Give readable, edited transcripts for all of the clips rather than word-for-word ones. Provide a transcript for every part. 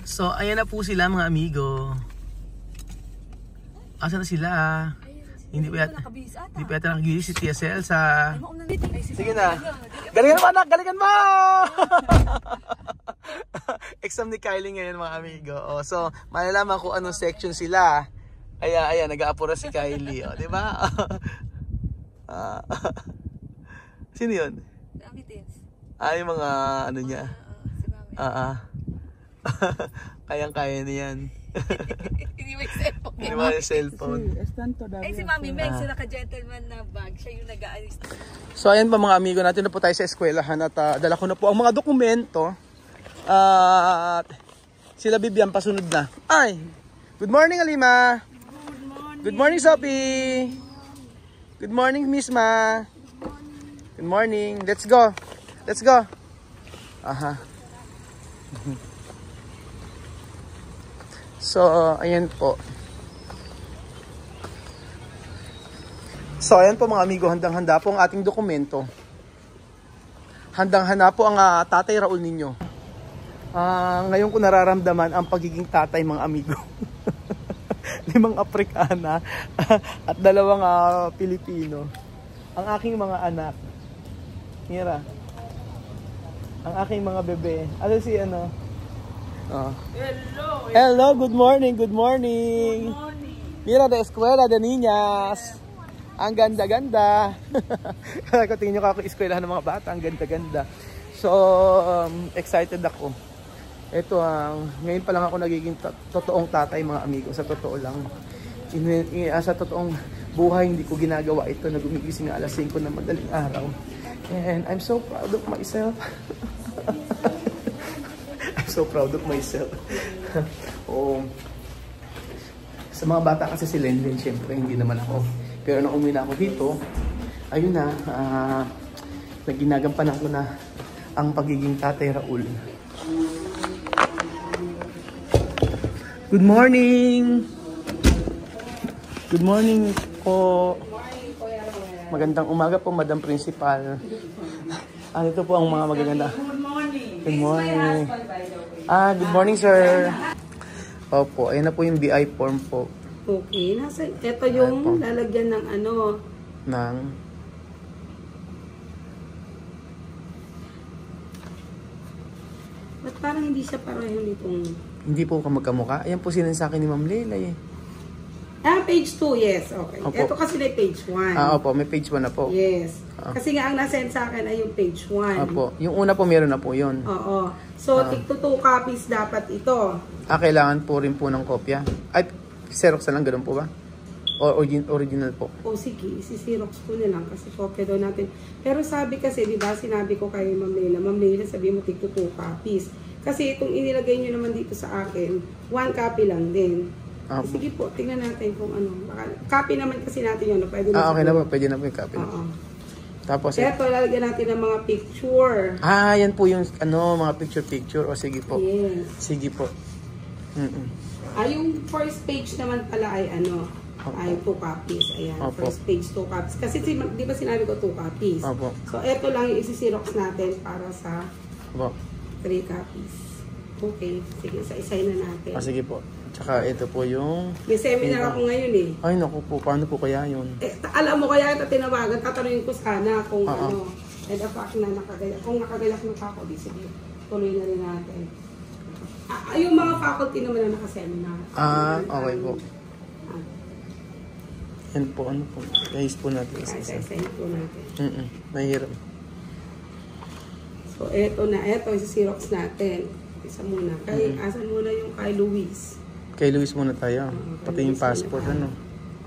So, ayan na po sila mga amigo. Asa na sila? Hindi pa yata nakagilis si TSL sa... Sige na. Galingan mo anak! Galingan mo! Exam ni Kylie ngayon mga amigo. Oh, so, malalaman kung anong section sila. Ayan, nag-aapura si Kylie. Oh, di ba? Sino yun? Yung mga ano niya. Kayang-kaya niyan. Hindi mo yung cellphone. Hindi mo yung cellphone. Si Mami Meg, sila ka-gentleman na bag. Siya yung nag-aalis. So ayan pa mga amigo natin, na po tayo sa eskwelahan at dala ko na po ang mga dokumento. At sila Bibian pasunod na. Ay! Good morning Alima! Good morning Sophie! Good morning Miss Ma! Good morning! Let's go! Let's go! Aha. So, ayan po. So, ayan po mga amigo, handang-handa po ang ating dokumento. Handang-handa po ang tatay Raul ninyo. Ngayon ko nararamdaman ang pagiging tatay mga amigo. 5 Aprikana at 2 Pilipino. Ang aking mga anak. Mira. Ang aking mga bebe. Ano si ano? Oh. Hello, good morning, good morning. Good morning. Mira de eskwela de niñas. Ang ganda-ganda. Kaya tingin nyo ako eskwelahan ng mga bata, ang ganda-ganda. So, excited ako. Ito ngayon pa lang ako nagiging totoong tatay mga amigo, sa totoo lang. Sa totoong buhay hindi ko ginagawa ito na gumigising na alas 5 ng madaling araw. And I'm so proud of myself. I'm so proud of myself. Sa mga bata kasi si Lenlen, syempre hindi naman ako. Pero nung umuwi na ako dito, ayun na, naginagampanan ko na ang pagiging tatay Raul. Good morning! Good morning po. Magandang umaga po, Madam Principal. Ito po ang mga magaganda. Good morning. Good morning, sir. Opo, ayun na po yung BI form po. Okay, ito yung lalagyan ng ano. Ba't parang hindi siya pareho nitong... Hindi po kamagkamukha. Ayan po sinan sa akin ni Ma'am Leila eh. Page 2, yes. Okay. Opo. Ito kasi na page 1. Opo, may page 1 na po. Yes. Kasi nga ang nasend sa akin ay yung page 1. Opo. Yung una po meron na po yun. Oo. So, tigto 2 copies dapat ito. Kailangan po rin po ng kopya. Ay, Xerox na lang, ganun po ba? O original po? O sige, isi-Xerox ko na lang kasi kopya daw natin. Pero sabi kasi, di ba, sinabi ko kay Ma'am Leila, sabi mo tigto 2 copies. Kasi itong inilagay nyo naman dito sa akin, 1 copy lang din. Sige po, tingnan natin kung ano. Copy naman kasi natin yun. Pwede na okay na po, pwede na po yung copy. Tapos ito, lalagyan natin ng mga picture. Yan po yung mga picture. O sige po. Yes. Sige po. Yung first page naman pala ay ay 2 copies. Ayan, Opo. First page 2 copies. Kasi di ba sinabi ko 2 copies? Opo. So, ito lang yung isi-Xerox natin para sa 3 copies. Okay. Sige, isa-isay na natin. Sige po. Tsaka ito po yung... May seminar ako ngayon eh. Ay, naku po. Paano po kaya yun? Alam mo kaya ito tinawagan. Tatanungin ko sana kung the fact na nakagayak. Kung nakagayak ng faculty, sige. Tuloy na rin natin. Yung mga faculty naman na nakaseminar. Okay po. Yan po, ano po. Guys po natin. Isa-isay po natin. Mahirap. So, eto na. Eto, isi-Xerox natin. Isa muna. Asan muna yung kay Luis? Kay Luis muna tayo. Pati yung passport,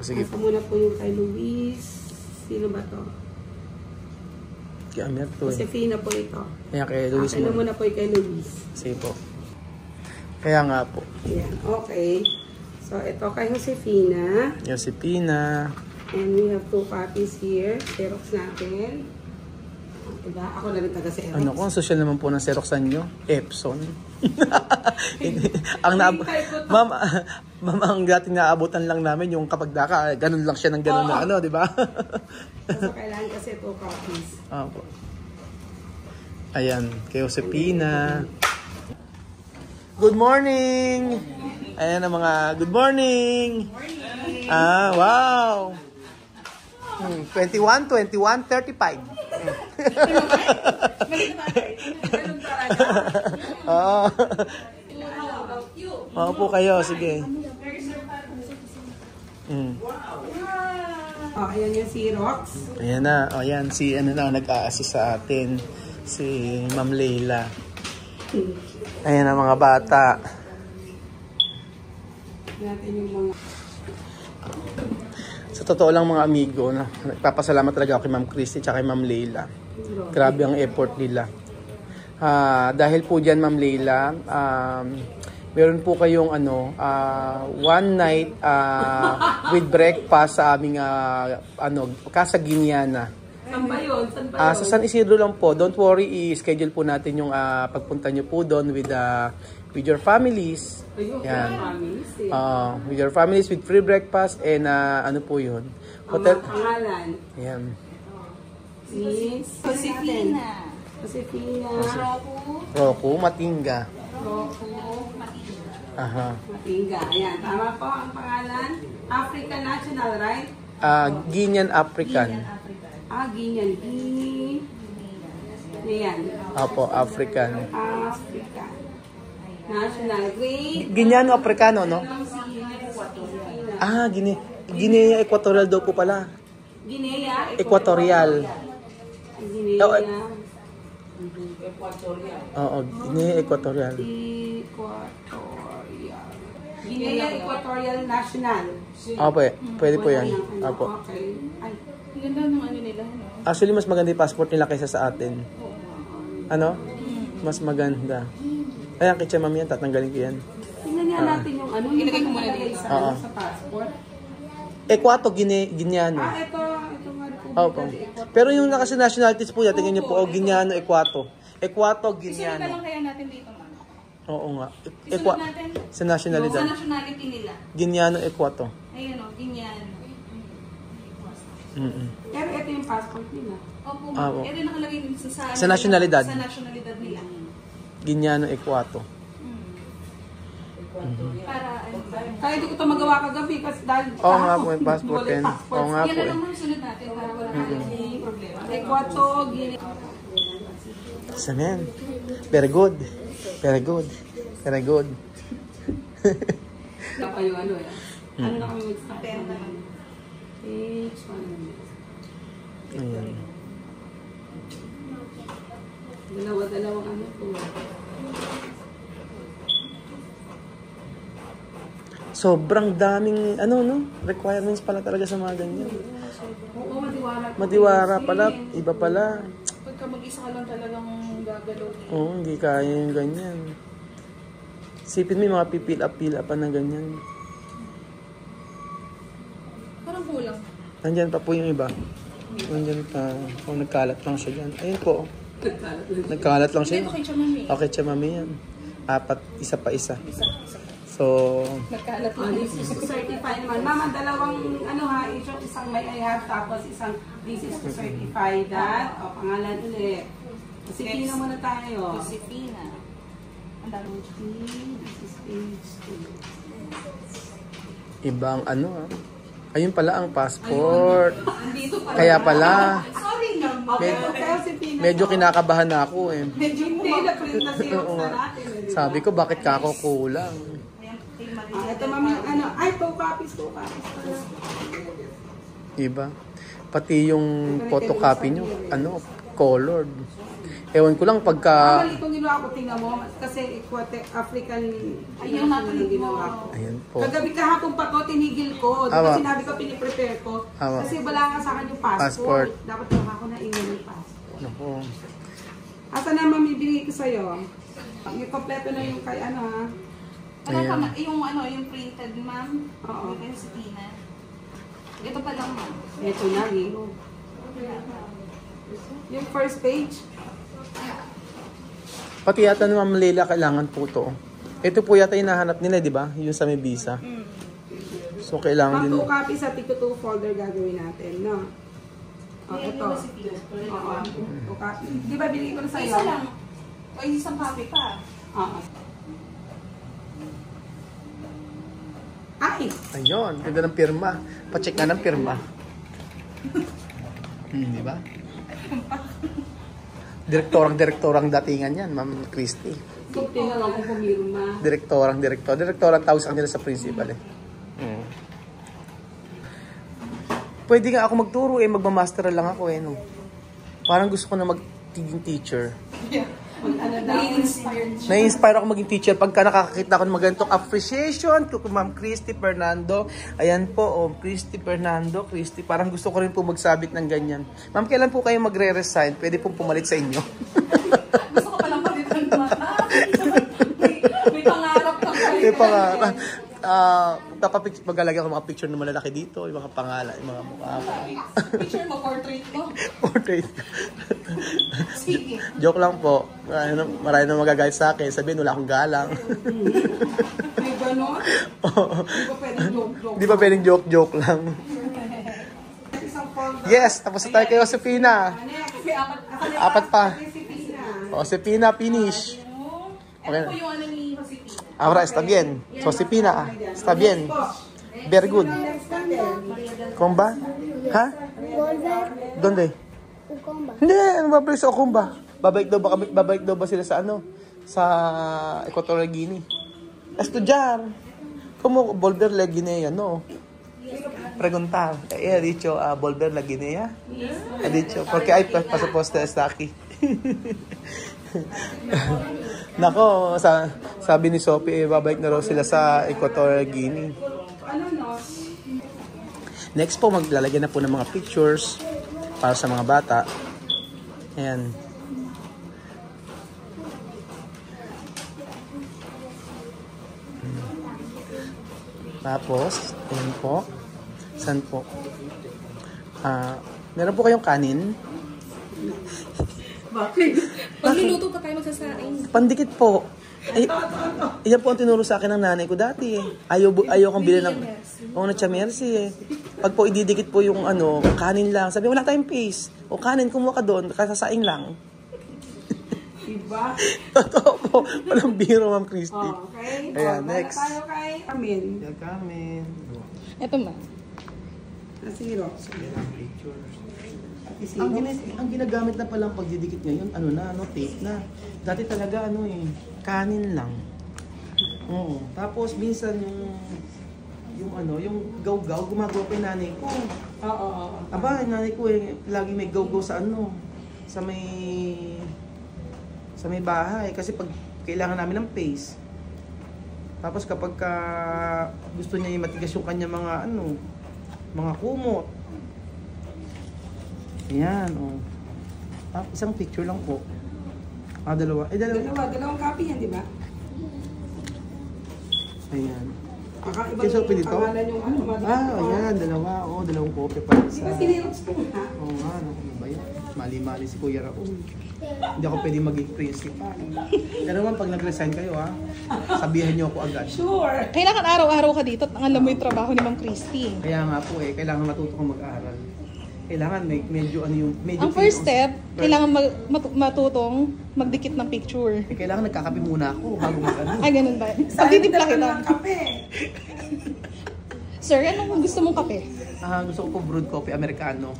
Sige po. Muna po yung kay Luis. Sino ba to? Kaya Amir to eh. Josefina po ito. Kaya kay Luis muna. Muna po yung kay Luis. Sige po. Kaya nga po. Yan, okay. So, ito kay Josefina. And we have 2 copies here. Xerox natin. Diba? Ako na rin taga-Xerox. Kung social naman po ng Xeroxan nyo? Epson. Ma'am, ang dating naabutan lang namin yung kapag daka, ganun lang siya ng ganun na di ba? So, kailangan kasi 2 copies. Ayan, kay Josefina. Good morning! Ayan ang mga good morning! Wow! 21, 21, 35. Oo. Maupo kayo, sige. Ayan yung si Rox. Ayan na, ayan si nag-a-assist sa atin, si Ma'am Leila. Ayan ang mga bata. Natin yung mga... Sa totoo lang mga amigo, nagpapasalamat talaga ako kay Ma'am Christy at kay Ma'am Leila. Grabe ang effort nila. Dahil po dyan Ma'am Leila, meron po kayong one night with breakfast sa aming Casa Guiniana. Saan ba yun? Saan ba yun? Sa San Isidro lang po. Don't worry, i-schedule po natin yung pagpunta nyo po doon with your families. Yan. With your families, with free breakfast and ano po yun? Hotel. Ang pangalan. Yan. Miss Josefina. Josefina. Roku Matinga. Roku Aha. Matinga. Ayan. Tama po ang pangalan. African National, right? Guinean African. Guinean. Ayan. Opo, African. African. National. Grade. Guineano Africano, no? Guinea Equatorial daw po pala. Guinea. Equatorial. Guinea. Oo, Guinea Equatorial. Guinea Equatorial National. Opo, pwede po yan. Opo. Okay. Ay, Ganda ng ano nila, no? Actually, mas maganda yung passport nila kaysa sa atin. Ano? Mas maganda. Ayan, kitsa mami yan, tatanggalin ko yan. tingnan niya natin yung ano. Ilagay ko muna dito. Sa passport. Equato, Guineano. Ito nga po. Opo. Pero yung nakasi nationalities po yan, tingnan nyo po, Guineano, Equato. Equato, Isunod na Guineano. lang kaya natin dito, ma'am. Oo nga. Isunod natin Sa nationalidad. sa nationality nila. Guineano, Equato. Ayun o, ganyan. Pero ito yung passport nila. Opo, Opo. ito yung nakalagay din Sa nationalidad. Sa nationalidad nila. Guineano, Equato. Para, Kaya hindi ko ito magawa kagabi kasi dahil... Oo nga po, may passport yan. Oo nga yan po na eh. lang ma'am, sunod natin para wala tayong problema. Equato, Guinea. Samen. Very good. Very good. Very good. Ito pa yung ano yan. Ano na kami mag-start? Page 1. Ayan. Dalawa-dalawang ano po. Sobrang daming, requirements pala talaga sa mga ganyan. Oo, madiwara. Madiwara pala, iba pala. Pagka mag-isa ka lang talagang gagalaw. Oo, hindi kaya yung ganyan. Sipin mo yung mga pipil up na ganyan. Parang kulang. Nandyan pa po yung iba. Nandyan pa. Nagkalat lang siya dyan. Ayun po. Nagkalat lang siya. Dito kay Chamami. Okay, chamami yan. 4, isa pa isa. So, Nagkalat lang. This is to certify naman. Mama, dalawang ano ha, isang may I have, tapos isang this is to certify that. O, pangalan ulit. Josefina muna tayo. Josefina. Ang dami. This is page 2. ibang ayun pala ang passport. Andito pa. Kaya pala, Sorry naman. Okay, Josefina. medyo kinakabahan na ako eh. Medyo hindi na-print na siya Oo sa nga. natin. Sabi ko, bakit ka ako kulang? Ayan, kay Maria. Ito mami, ay, 2 copies pala. Iba. Pati yung photocopy nyo, colored. Ewan ko lang pagka... Mali itong ginawa ko, tingnan mo. Kasi African... Ayun, natuloy mo. ginawa ko. Ayan po. Kagabi kahapon pa to, tinigil ko. Awa. Diba sinabi ko, piniprepare ko. Awa. Kasi wala nga sa akin yung passport. Dapat lang ako na email yung passport. Naku. Asa na mamibigay ko sa'yo? Yung kompleto na yung kay ha? Wala ka, Ayan. yung printed, ma'am. Oo. Kay Josefina. Ito pa lang, ma'am. Ito na, yung first page. Pati yata ni Ma'am Leila, kailangan po to. Ito po yata hinahanap nila, di ba? Yung sa may visa. So, kailangan din... 2 copies sa Tito 2 folder gagawin natin, no? O, ito. Oo. 2 copies. Di ba binigay ko na sa'yo? Isa lang. O, isang copy pa. Oo. Ay! Ayun, ganda ng pirma. Pa-check nga ng pirma. Di ba? Direktorang datingan yan, Ma'am Christy. Buti na lang kung pumirma. Direktorang tawag sa kanila sa principal eh. Pwede nga ako magturo eh, magmamaster lang ako eh. No? Parang gusto ko na magiging teacher. Na-inspire ako maging teacher pagka nakakakita ako ng magandang appreciation to Ma'am Christy Fernando. Ayan po, Christy Fernando, Christy. Parang gusto ko rin po magsabit ng ganyan. Ma'am, kailan po kayo magre-resign? Pwede pong pumalit sa inyo. Gusto ko palang palitan mata. May pangarap ka pa. May pangarap. Maglalagay ako mga picture ng malalaki dito, yung mga pangalan, yung mga mukha ko. Picture mo, portrait mo. Portrait. Sige. Joke lang po. Marami na magagalit sa akin. Sabihin, wala akong galang. May gano'n? Di ba pwedeng joke-joke? Di ba pwedeng joke-joke lang? Isang form. Yes, tapos na tayo kay Josefina. May Apat pa. Recipe na. Josefina, finish. Ito po yung ano ni Joseph. Ahora, está bien. Josefina, está bien. Very good. Comba? Ha? Donde? Hindi, ano ba pala sa Okumba? Babalik daw ba sila sa ano? Sa Equatorial Guinea. Estudiar. ¿Cómo volver la Guinea? No. Preguntar. Ha dicho, volver la Guinea? Ha dicho, porque hay pasaporte está aquí. Nako, sabi ni Sophie, babalik na raw sila sa Equatorial Guinea. Next po, maglalagyan na po ng mga pictures para sa mga bata. Ayan. Tapos, ayan po. Saan po? Meron po kayong kanin? Bakit? Pag niluto pa tayo magsasaing. Pandikit po. Yan po ang tinuro sa akin ng nanay ko dati eh. Ayaw kong bilhin ng na Mercy eh. Pag po ididikit po yung kanin lang. Sabi, wala tayong paste. O kanin, kumuha ka doon. Kasasaing lang. Diba? Totoo po. Walang biro, Ma'am Christy. Okay. Ayan, next. Tayo kay Carmen. Carmen. Ito ma. Nasiro. Ang ginagamit na palang pagdidikit ngayon, tape na. Dati talaga kanin lang. Oo. Tapos minsan yung gaw-gaw, gumagawa pa yung nanay ko. Oo. Aba, yung nanay ko lagi may gaw-gaw sa sa may bahay. Kasi pag kailangan namin ng paste. Tapos kapag gusto niya matigas yung kanya mga kumot. Ayan, isang picture lang po. Dalawa. Dalawang copy yan, di ba? Ayan. Iba Kasi open dito? pangalan yung Ayan, dalawa. Dalawang copy pa. Di ba sinirox ko ha? Oo nga, ano ba yan? Mali-mali si Kuya Raul. Hindi ako pwede maging principal. Pero naman, pag nag-resign kayo sabihan niyo ako agad. Sure! Kailangan araw-araw ka dito at ang alam mo yung trabaho ni Ma'am Christy. Kaya nga po kailangan matuto kang mag-aral. Kailangan medyo Ang first step, kailangan matutong magdikit ng picture. Kailangan nagkakape muna ako bago Ay, ganun ba? Pagtitimpla kita. ng kape. Sir, anong gusto mong kape? Gusto ko po brewed coffee Americano.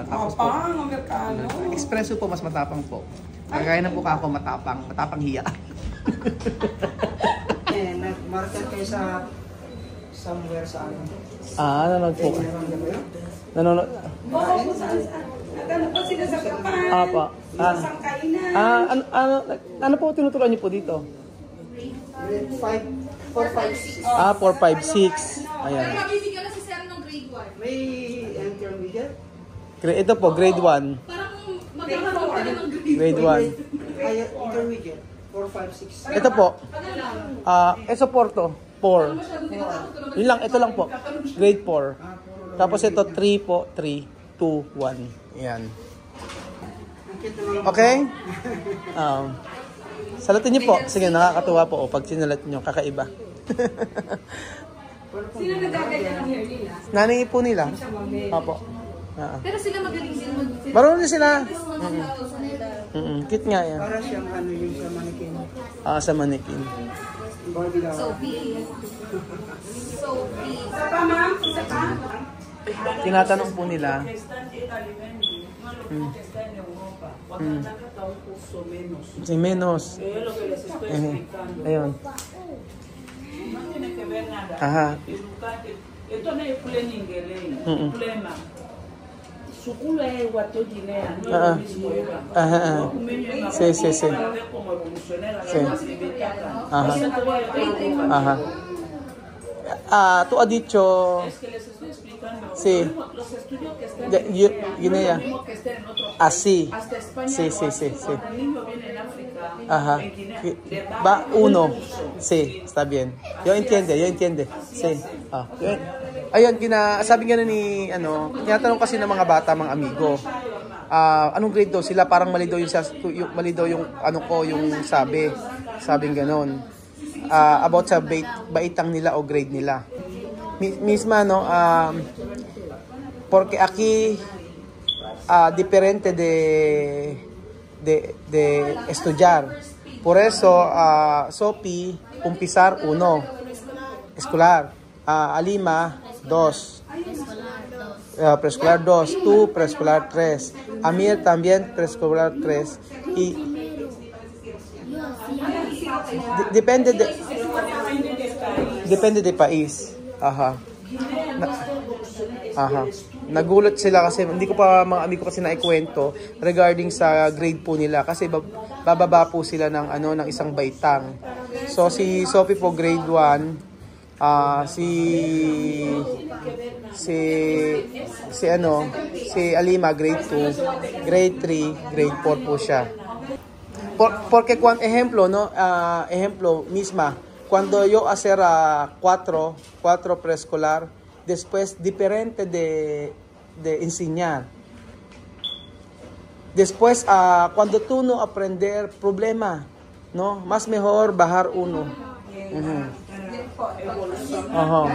Tapos po, Amerikano. espresso po mas matapang po. Kagaya na po ako matapang hiya. Nag-market kayo sa somewhere sa ano? Nanonood po. Nanonood. Oo, saan? Nagano pa sila sa kapan? Apa. Isang kainan. Ano po tinuturuan niyo po dito? Grade 5, 4, 5, 6. 4, 5, 6. Ayan. mabibigyan na si Sir ng grade 1. May intermediate? Ito po, grade 1. Parang magkakaroon ka na ng grade. Grade 1. Ay, intermediate. 4, 5, 6. Ito po. Ito po to. 4. Yun lang, ito lang po. Grade 4. Tapos ito 3 po, 3, 2, 1. Ayan. Okay? Salatin niyo po. Sige, nakakatuwa po. Pag sinalat niyo, kakaiba. Sino nagagaya ng hair nila? Nanay po nila. Opo. Pero sila magaling din Marunong din sila. Kit nga yan. Para siyang ano yung sa mannequin. Sa mannequin. Hindi Sophie. Sophie. Isa pa, ma'am? Isa pa? Tinatanong po nila. Si menos. Ayun. Aha. Ito na yung problema. Sukulu ya Guinea, no es lo mismo igual. Ajá. Sí, sí, sí. Como evolucionar Sí. Ajá. Ajá. Ah, tú has dicho. Es que les estoy explicando. Sí. Los estudios que están Guinea. mismo que estén en otro país. Así. Hasta España. Sí, lo sí, hacen. sí, sí. Cuando el niño viene en África, Ajá. en Guinea, le dan Va uno. un uso. Sí, está bien. Yo entiende. Sí. Ah, yun. Ayun, sabi nga ni, tinatanong kasi ng mga bata, mga amigo, anong grade daw sila, parang mali daw yung sabing ganon, about sa baitang nila o grade nila. Misma, porque aquí, diferente de estudiar. Por eso, Sophie, umpisar 1, escolar, Alima, 2. Preescolar 2, tú preescolar 3. Amir también preescolar 3. Y depende de país. Ajá. Aha. Nagulat sila kasi hindi ko pa mga amigo kasi naikwento regarding sa grade po nila kasi bababa po sila ng ng isang baitang. So si Sophie po grade 1. Si Alima grade 2, grade 3, grade 4 po siya. Porque ejemplo misma, cuando yo hacer 4 preescolar, después diferente de enseñar. Después cuando tú no aprender problema, no, más mejor bajar 1. Aha.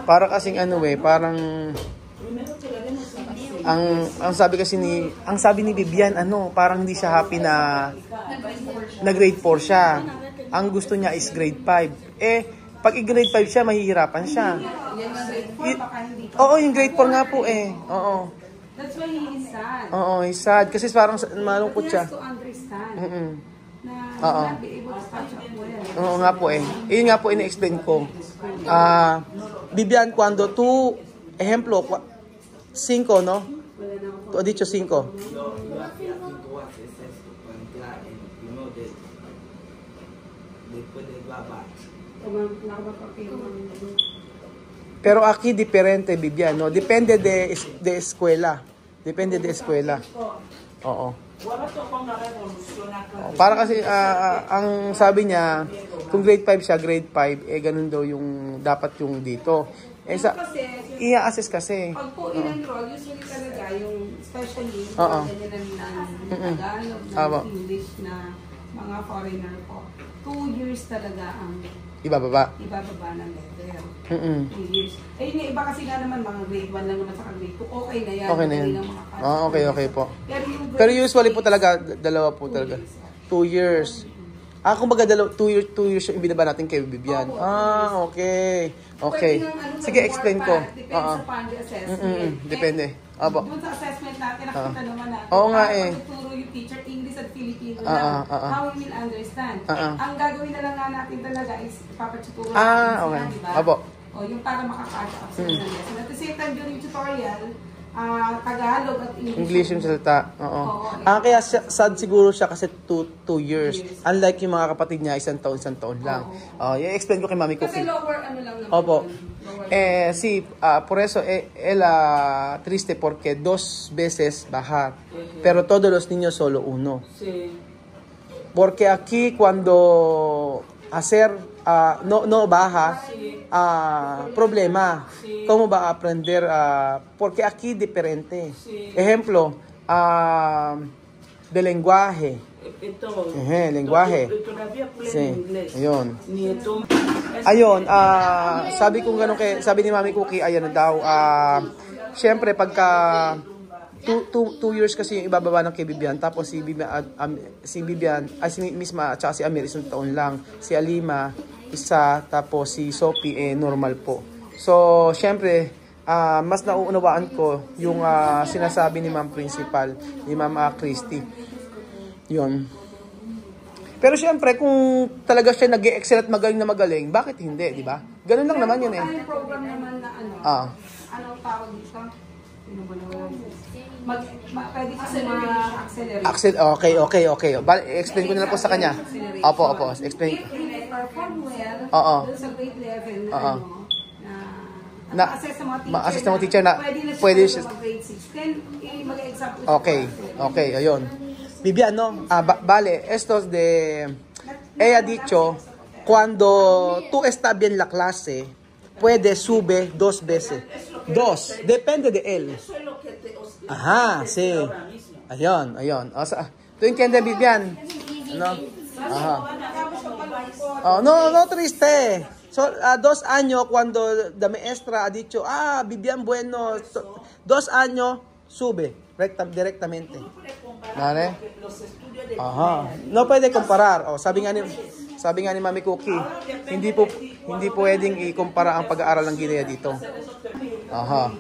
Para kasing parang ang sabi ni Vivian parang hindi siya happy na grade 4 siya. Ang gusto niya is grade 5. Pag i-grade 5 siya, mahihirapan siya. Oo, yung grade 4 nga po Oo. That's why he is sad. Oo, he's sad. Kasi parang malungkot siya. He has to understand na not be able to catch up well. Oo nga po Yun nga po ina-explain ko. Vivian, cuando tú, ejemplo, 5, ¿no? Tú has dicho 5. Pero aquí diferente, Vivian, no? Depende de eskwela. Depende de eskwela. Oo. Para kasi ang sabi niya, kung grade 5 siya, grade 5, ganun daw yung dapat yung dito. I-assess kasi. Pag po in-enroll, usually talaga yung especially ng Tagalog, ng English na mga foreigner po. 2 years talaga ang ibababa ng level. 2 years. Yung iba kasi nga naman, mga grade 1 lang naman sa grade 2, okay na yan. Okay na yan. Okay po. Pero usually po talaga, dalawa po talaga. 2 years. Kumbaga 2 years yung ibinaba natin kay Vivian. Okay. Sige, explain ko. Depende sa PANDE assessment. Depende. Doon sa assessment natin, nakita naman natin. Oo nga Pagtuturo yung teacher, English at Filipino lang. How we will understand. Ang gagawin na lang nga natin talaga is papatuturo okay. Diba? Yung para makakatch up sa lesson. At the same time, during tutorial, Tagalog at English yung salita. Kaya sad siguro siya kasi 2 years. Unlike yung mga kapatid niya, isang taon lang. I-explain ko kay Mami Cookie. Kasi lower naman. Opo. Sí, por eso él triste porque 2 veces bajar, pero todos los niños solo 1. Sí. Porque aquí cuando hacer no baja, problema. ¿Cómo va a aprender? Porque aquí diferente. Ejemplo, de lenguaje. Lenguaje. Sí, ayun, sabi ko sabi ni Mami Cookie, ayan daw, syempre pagka 2 years kasi yung ibababa ng kay Bibian. Tapos si Bibian, si Misma at saka si Amir, 1 taon lang. Si Alima, 1. Tapos si Sophie, normal po. So, syempre, mas nauunawaan ko yung sinasabi ni Ma'am Principal, ni Ma'am Christy. Yun. Pero syempre, kung talaga siya nag-excel at magaling, bakit hindi, di ba? Ganun lang naman yun eh. May program naman na anong tawag dito? Pwede kasi ma-accelerate. Okay. Explain ko na lang po sa kanya. Opo. Explain. If you perform well, dun sa grade 11 ma-assess ng mga teacher na pwede siya mag-grade 6. Then, mag-exam po siya. Okay, ayun. Bibian, no? Vale, estos de... Ella dicho, cuando tú estás bien la clase, puede sube 2 veces. 2. Depende de él. Ajá, sí. Ayun. O sea, ¿tú entiendes, Bibian? No? Ajá. Oh, no triste. So, 2 años cuando la maestra ha dicho, Bibian, bueno, 2 años, sube directamente. ¿Vale? Ajá. No puede comparar. Sabi nga ni Mami Cookie, hindi pwedeng i-kumpara ang pag-aaral ng Guinea dito. Ajá.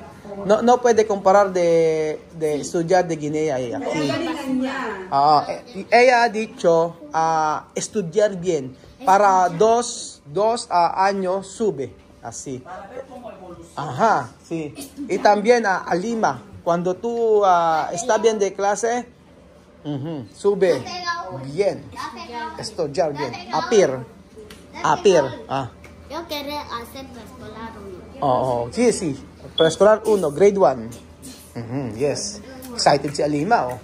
No puede comparar de estudiar de Guinea aquí. Ella ha dicho estudiar bien para 2 años sube así. Ajá, sí. Y también Alima, cuando tú estás bien de clase, sube bien. Estudiar bien. Apir. Yo quería hacer preescolar 1. Sí. Preescolar 1, grade 1. Yes. Excited si Alima,